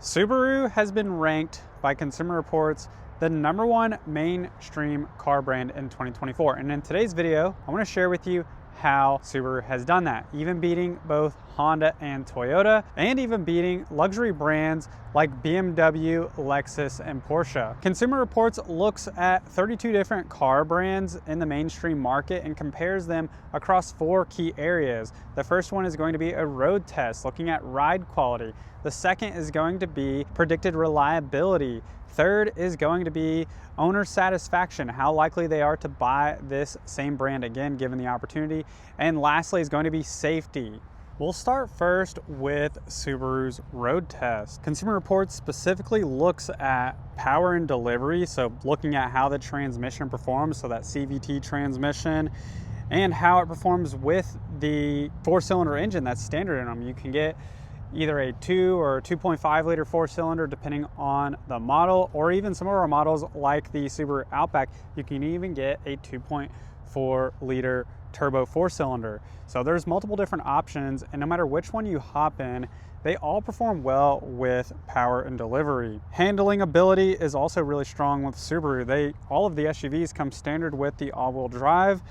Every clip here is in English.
Subaru has been ranked by Consumer Reports the #1 mainstream car brand in 2024. And in today's video, I want to share with you how Subaru has done that, even beating both Honda and Toyota, and even beating luxury brands like BMW, Lexus, and Porsche. Consumer Reports looks at 32 different car brands in the mainstream market and compares them across 4 key areas. The first one is going to be a road test, looking at ride quality. The second is going to be predicted reliability. Third is going to be owner satisfaction, how likely they are to buy this same brand again given the opportunity. And lastly is going to be safety. We'll start first with Subaru's road test. Consumer Reports specifically looks at power and delivery, so looking at how the transmission performs, so that CVT transmission, and how it performs with the 4-cylinder engine that's standard in them. You can get either a 2 or 2.5 liter 4-cylinder depending on the model, or even some of our models like the Subaru Outback, you can even get a 2.4 liter turbo 4-cylinder. So there's multiple different options, and no matter which one you hop in, they all perform well with power and delivery. Handling ability is also really strong with Subaru. All of the SUVs come standard with the all-wheel drive,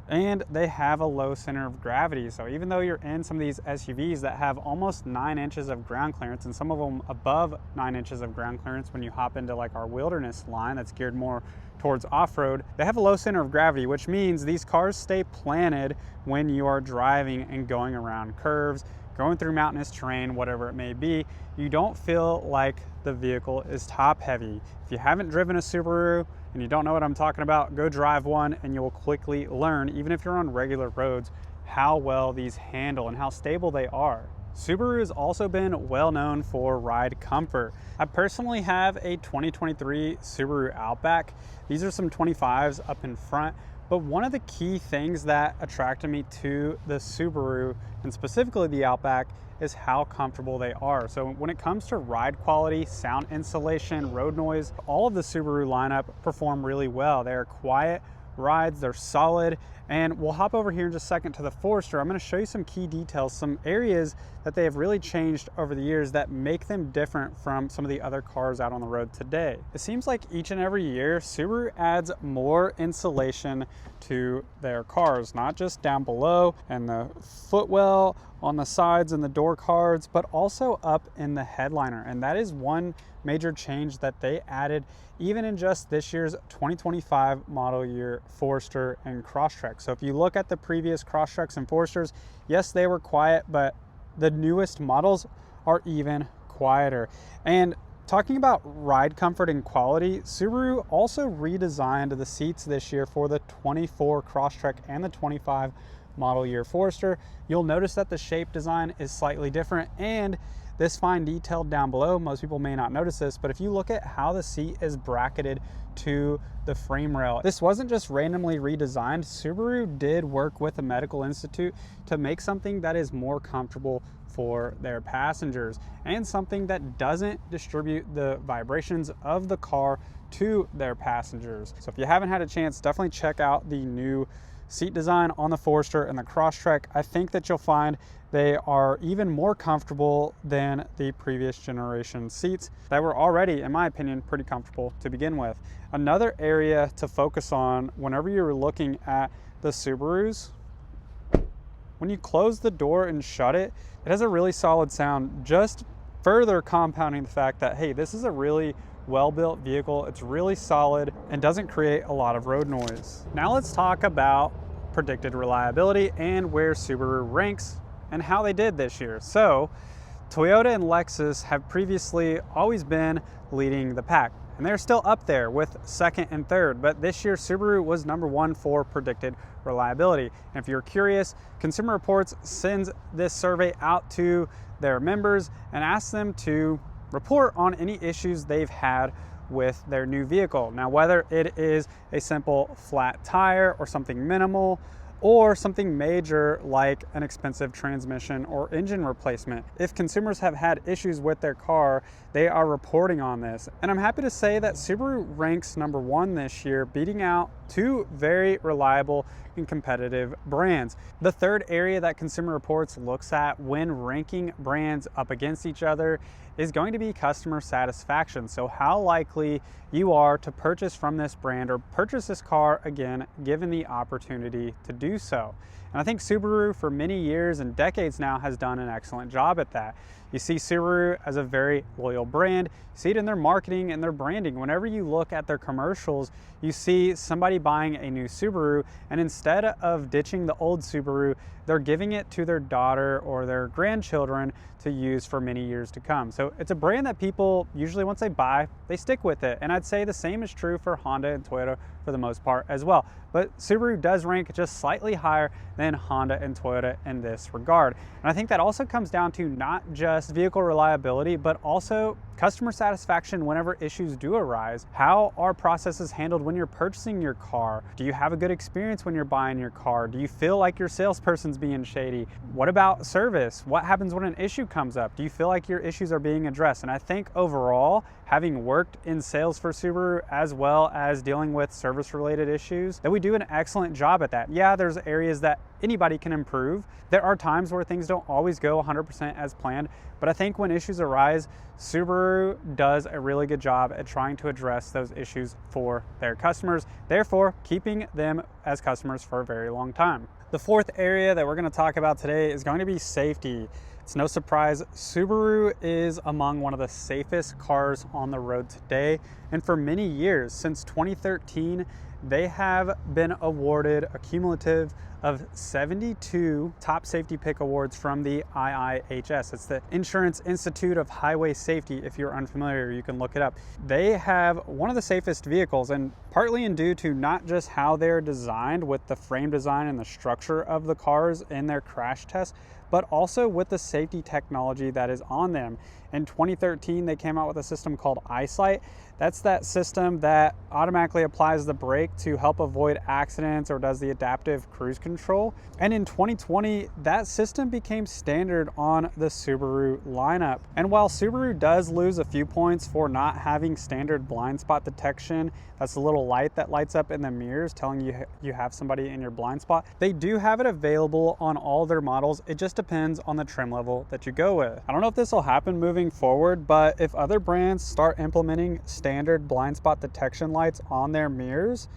and they have a low center of gravity. So even though you're in some of these SUVs that have almost 9 inches of ground clearance, and some of them above 9 inches of ground clearance when you hop into like our wilderness line that's geared more towards off-road, they have a low center of gravity, which means these cars stay planted when you are driving and going around curves, going through mountainous terrain, whatever it may be. You don't feel like the vehicle is top heavy. If you haven't driven a Subaru and you don't know what I'm talking about, go drive one and you will quickly learn, even if you're on regular roads, how well these handle and how stable they are. Subaru has also been well known for ride comfort. I personally have a 2023 Subaru Outback. These are some 25s up in front. But one of the key things that attracted me to the Subaru, and specifically the Outback, is how comfortable they are. So when it comes to ride quality, sound insulation, road noise, all of the Subaru lineup perform really well. They're quiet rides, they're solid, and we'll hop over here in just a second to the Forester. I'm going to show you some key details, some areas that they have really changed over the years that make them different from some of the other cars out on the road today. It seems like each and every year Subaru adds more insulation to their cars, not just down below and the footwell on the sides and the door cards, but also up in the headliner. And that is one major change that they added even in just this year's 2025 model year Forester and Crosstrek. So if you look at the previous Crosstreks and Foresters, yes, they were quiet, but the newest models are even quieter. And talking about ride comfort and quality, Subaru also redesigned the seats this year for the 24 Crosstrek and the 25 model year Forester. You'll notice that the shape design is slightly different, and this fine detail down below, most people may not notice this, but if you look at how the seat is bracketed to the frame rail, this wasn't just randomly redesigned. Subaru did work with a medical institute to make something that is more comfortable for their passengers and something that doesn't distribute the vibrations of the car to their passengers. So if you haven't had a chance, definitely check out the new seat design on the Forester and the Crosstrek. I think that you'll find they are even more comfortable than the previous generation seats that were already, in my opinion, pretty comfortable to begin with. Another area to focus on whenever you're looking at the Subarus, when you close the door and shut it, it has a really solid sound, just further compounding the fact that, hey, this is a really well-built vehicle. It's really solid and doesn't create a lot of road noise. Now let's talk about predicted reliability and where Subaru ranks and how they did this year. So Toyota and Lexus have previously always been leading the pack, and they're still up there with second and third, but this year Subaru was #1 for predicted reliability. And if you're curious, Consumer Reports sends this survey out to their members and asks them to report on any issues they've had with their new vehicle. Now, whether it is a simple flat tire or something minimal, or something major like an expensive transmission or engine replacement. If consumers have had issues with their car, they are reporting on this. And I'm happy to say that Subaru ranks number 1 this year, beating out 2 very reliable and competitive brands. The third area that Consumer Reports looks at when ranking brands up against each other is going to be customer satisfaction. So how likely you are to purchase from this brand or purchase this car again, given the opportunity to do so. And I think Subaru for many years and decades now has done an excellent job at that. You see Subaru as a very loyal brand. You see it in their marketing and their branding. Whenever you look at their commercials, you see somebody buying a new Subaru, and instead of ditching the old Subaru, they're giving it to their daughter or their grandchildren to use for many years to come. So it's a brand that people usually, once they buy, they stick with it. And I'd say the same is true for Honda and Toyota for the most part as well. But Subaru does rank just slightly higher than Honda and Toyota in this regard. And I think that also comes down to not just vehicle reliability, but also customer satisfaction whenever issues do arise. How are processes handled when you're purchasing your car? Do you have a good experience when you're buying your car? Do you feel like your salesperson's being shady? What about service? What happens when an issue comes up? Do you feel like your issues are being addressed? And I think overall, having worked in sales for Subaru as well as dealing with service related issues, that we do an excellent job at that. Yeah, there's areas that anybody can improve. There are times where things don't always go 100% as planned, but I think when issues arise, Subaru does a really good job at trying to address those issues for their customers, therefore keeping them as customers for a very long time. The fourth area that we're going to talk about today is going to be safety. It's no surprise, Subaru is among one of the safest cars on the road today. And for many years, since 2013, they have been awarded a cumulative of 72 top safety pick awards from the IIHS. It's the Insurance Institute of Highway Safety. If you're unfamiliar, you can look it up. They have one of the safest vehicles, and partly in due to not just how they're designed with the frame design and the structure of the cars in their crash tests, but also with the safety technology that is on them. In 2013, they came out with a system called EyeSight. That's that system that automatically applies the brake to help avoid accidents or does the adaptive cruise control. And in 2020, that system became standard on the Subaru lineup. And while Subaru does lose a few points for not having standard blind spot detection, that's a little light that lights up in the mirrors telling you you have somebody in your blind spot, they do have it available on all their models. It just depends on the trim level that you go with. I don't know if this will happen moving forward, but if other brands start implementing standard blind spot detection lights on their mirrors,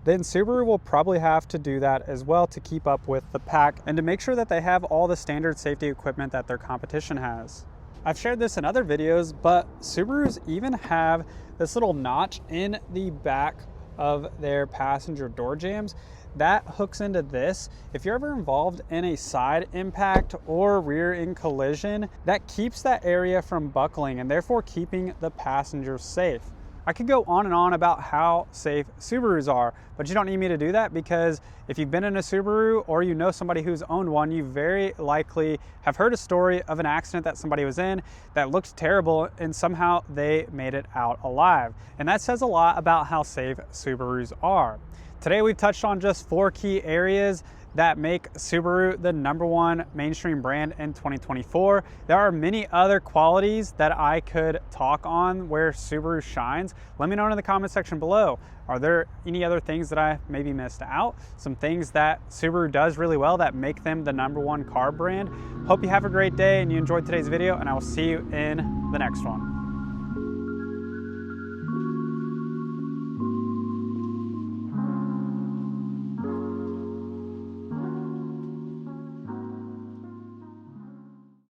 then Subaru will probably have to do that as well to keep up with the pack and to make sure that they have all the standard safety equipment that their competition has. I've shared this in other videos, but Subarus even have this little notch in the back of their passenger door jambs that hooks into this. If you're ever involved in a side impact or rear end collision, that keeps that area from buckling and therefore keeping the passenger safe. I could go on and on about how safe Subarus are, but you don't need me to do that, because if you've been in a Subaru or you know somebody who's owned one, you very likely have heard a story of an accident that somebody was in that looked terrible and somehow they made it out alive. And that says a lot about how safe Subarus are. Today we've touched on just 4 key areas that make Subaru the #1 mainstream brand in 2024. There are many other qualities that I could talk on where Subaru shines. Let me know in the comment section below. Are there any other things that I maybe missed out? Some things that Subaru does really well that make them the #1 car brand? Hope you have a great day and you enjoyed today's video, and I will see you in the next one.